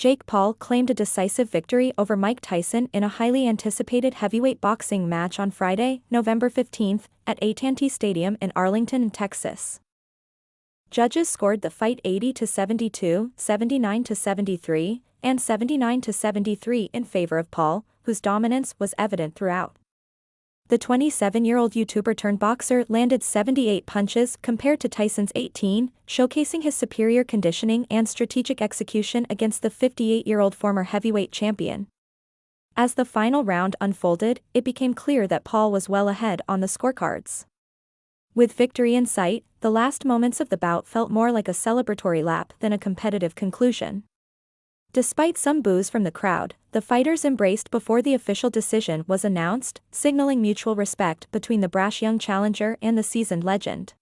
Jake Paul claimed a decisive victory over Mike Tyson in a highly anticipated heavyweight boxing match on Friday, November 15, at AT&T Stadium in Arlington, Texas. Judges scored the fight 80-72, 79-73, and 79-73 in favor of Paul, whose dominance was evident throughout. The 27-year-old YouTuber-turned-boxer landed 78 punches compared to Tyson's 18, showcasing his superior conditioning and strategic execution against the 58-year-old former heavyweight champion. As the final round unfolded, it became clear that Paul was well ahead on the scorecards. With victory in sight, the last moments of the bout felt more like a celebratory lap than a competitive conclusion. Despite some boos from the crowd, the fighters embraced before the official decision was announced, signaling mutual respect between the brash young challenger and the seasoned legend.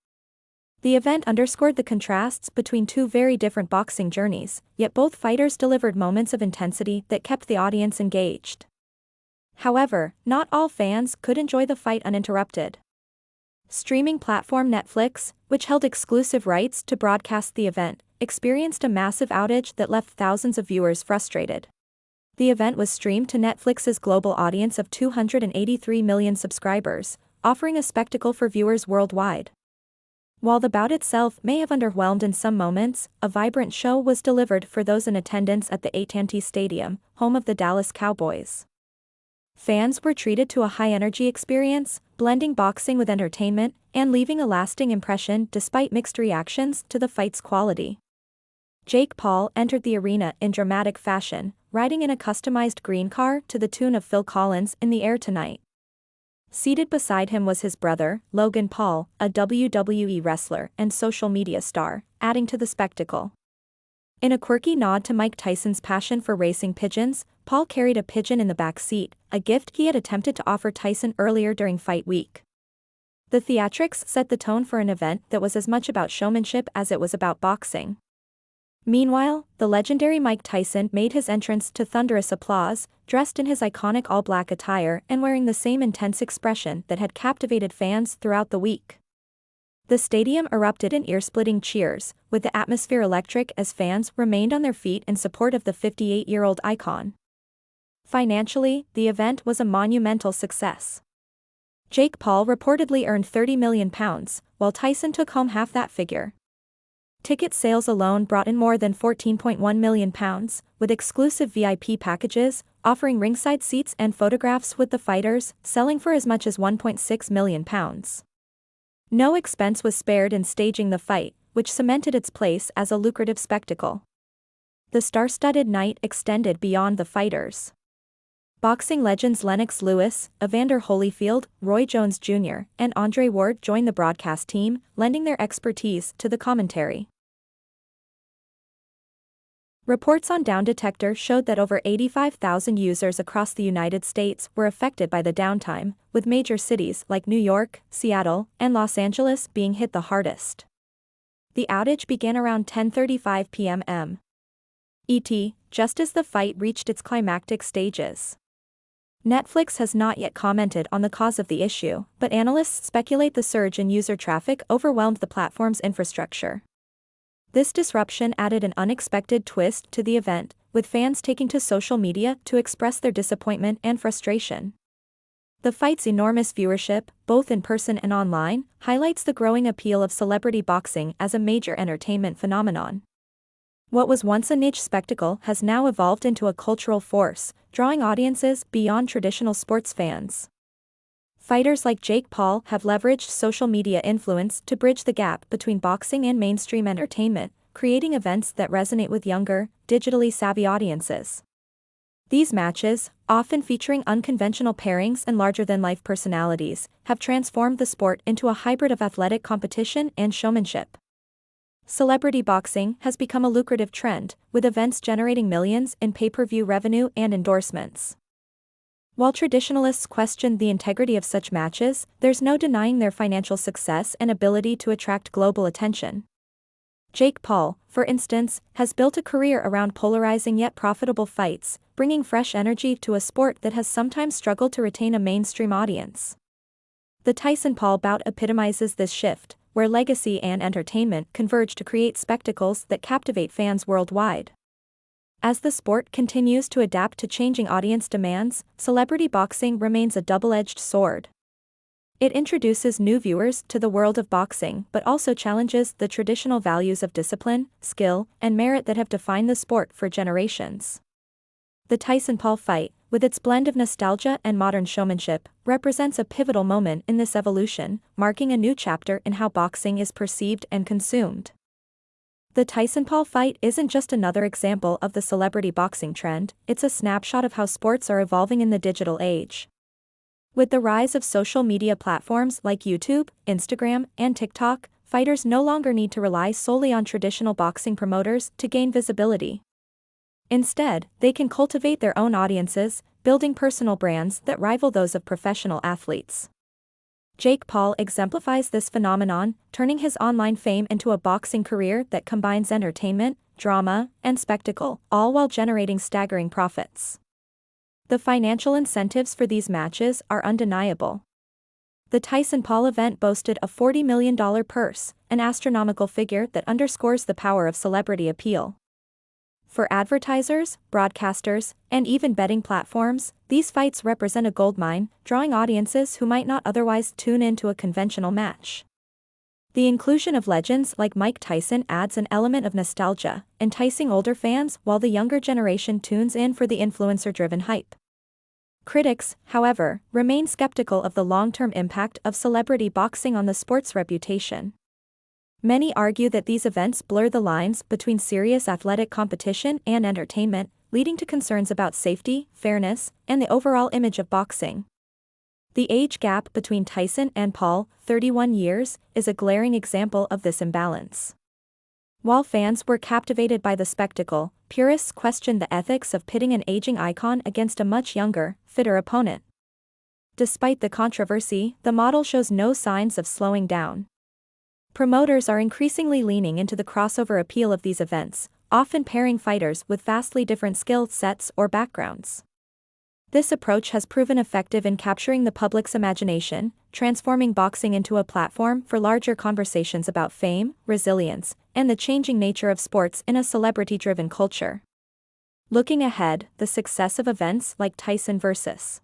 The event underscored the contrasts between two very different boxing journeys, yet both fighters delivered moments of intensity that kept the audience engaged. However, not all fans could enjoy the fight uninterrupted. Streaming platform Netflix, which held exclusive rights to broadcast the event, experienced a massive outage that left thousands of viewers frustrated. The event was streamed to Netflix's global audience of 283 million subscribers, offering a spectacle for viewers worldwide. While the bout itself may have underwhelmed in some moments, a vibrant show was delivered for those in attendance at the AT&T Stadium, home of the Dallas Cowboys. Fans were treated to a high-energy experience, blending boxing with entertainment, and leaving a lasting impression despite mixed reactions to the fight's quality. Jake Paul entered the arena in dramatic fashion, riding in a customized green car to the tune of Phil Collins' In the Air Tonight. Seated beside him was his brother, Logan Paul, a WWE wrestler and social media star, adding to the spectacle. In a quirky nod to Mike Tyson's passion for racing pigeons, Paul carried a pigeon in the back seat, a gift he had attempted to offer Tyson earlier during fight week. The theatrics set the tone for an event that was as much about showmanship as it was about boxing. Meanwhile, the legendary Mike Tyson made his entrance to thunderous applause, dressed in his iconic all-black attire and wearing the same intense expression that had captivated fans throughout the week. The stadium erupted in ear-splitting cheers, with the atmosphere electric as fans remained on their feet in support of the 58-year-old icon. Financially, the event was a monumental success. Jake Paul reportedly earned £30 million, while Tyson took home half that figure. Ticket sales alone brought in more than £14.1 million, with exclusive VIP packages, offering ringside seats and photographs with the fighters, selling for as much as £1.6 million. No expense was spared in staging the fight, which cemented its place as a lucrative spectacle. The star-studded night extended beyond the fighters. Boxing legends Lennox Lewis, Evander Holyfield, Roy Jones Jr., and Andre Ward joined the broadcast team, lending their expertise to the commentary. Reports on Down Detector showed that over 85,000 users across the United States were affected by the downtime, with major cities like New York, Seattle, and Los Angeles being hit the hardest. The outage began around 10:35 p.m. ET, just as the fight reached its climactic stages. Netflix has not yet commented on the cause of the issue, but analysts speculate the surge in user traffic overwhelmed the platform's infrastructure. This disruption added an unexpected twist to the event, with fans taking to social media to express their disappointment and frustration. The fight's enormous viewership, both in person and online, highlights the growing appeal of celebrity boxing as a major entertainment phenomenon. What was once a niche spectacle has now evolved into a cultural force, drawing audiences beyond traditional sports fans. Fighters like Jake Paul have leveraged social media influence to bridge the gap between boxing and mainstream entertainment, creating events that resonate with younger, digitally savvy audiences. These matches, often featuring unconventional pairings and larger-than-life personalities, have transformed the sport into a hybrid of athletic competition and showmanship. Celebrity boxing has become a lucrative trend, with events generating millions in pay-per-view revenue and endorsements. While traditionalists question the integrity of such matches, there's no denying their financial success and ability to attract global attention. Jake Paul, for instance, has built a career around polarizing yet profitable fights, bringing fresh energy to a sport that has sometimes struggled to retain a mainstream audience. The Tyson-Paul bout epitomizes this shift, where legacy and entertainment converge to create spectacles that captivate fans worldwide. As the sport continues to adapt to changing audience demands, celebrity boxing remains a double-edged sword. It introduces new viewers to the world of boxing but also challenges the traditional values of discipline, skill, and merit that have defined the sport for generations. The Tyson-Paul fight, with its blend of nostalgia and modern showmanship, represents a pivotal moment in this evolution, marking a new chapter in how boxing is perceived and consumed. The Tyson-Paul fight isn't just another example of the celebrity boxing trend, it's a snapshot of how sports are evolving in the digital age. With the rise of social media platforms like YouTube, Instagram, and TikTok, fighters no longer need to rely solely on traditional boxing promoters to gain visibility. Instead, they can cultivate their own audiences, building personal brands that rival those of professional athletes. Jake Paul exemplifies this phenomenon, turning his online fame into a boxing career that combines entertainment, drama, and spectacle, all while generating staggering profits. The financial incentives for these matches are undeniable. The Tyson-Paul event boasted a $40 million purse, an astronomical figure that underscores the power of celebrity appeal. For advertisers, broadcasters, and even betting platforms, these fights represent a goldmine, drawing audiences who might not otherwise tune into a conventional match. The inclusion of legends like Mike Tyson adds an element of nostalgia, enticing older fans while the younger generation tunes in for the influencer-driven hype. Critics, however, remain skeptical of the long-term impact of celebrity boxing on the sport's reputation. Many argue that these events blur the lines between serious athletic competition and entertainment, leading to concerns about safety, fairness, and the overall image of boxing. The age gap between Tyson and Paul, 31 years, is a glaring example of this imbalance. While fans were captivated by the spectacle, purists questioned the ethics of pitting an aging icon against a much younger, fitter opponent. Despite the controversy, the model shows no signs of slowing down. Promoters are increasingly leaning into the crossover appeal of these events, often pairing fighters with vastly different skill sets or backgrounds. This approach has proven effective in capturing the public's imagination, transforming boxing into a platform for larger conversations about fame, resilience, and the changing nature of sports in a celebrity-driven culture. Looking ahead, the success of events like Tyson vs.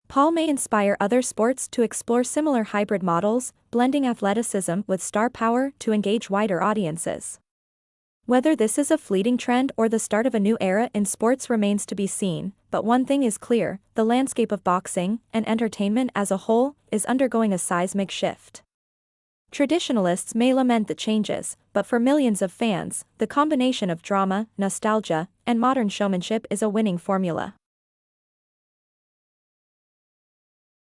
Paul may inspire other sports to explore similar hybrid models, blending athleticism with star power to engage wider audiences. Whether this is a fleeting trend or the start of a new era in sports remains to be seen, but one thing is clear: the landscape of boxing, and entertainment as a whole, is undergoing a seismic shift. Traditionalists may lament the changes, but for millions of fans, the combination of drama, nostalgia, and modern showmanship is a winning formula.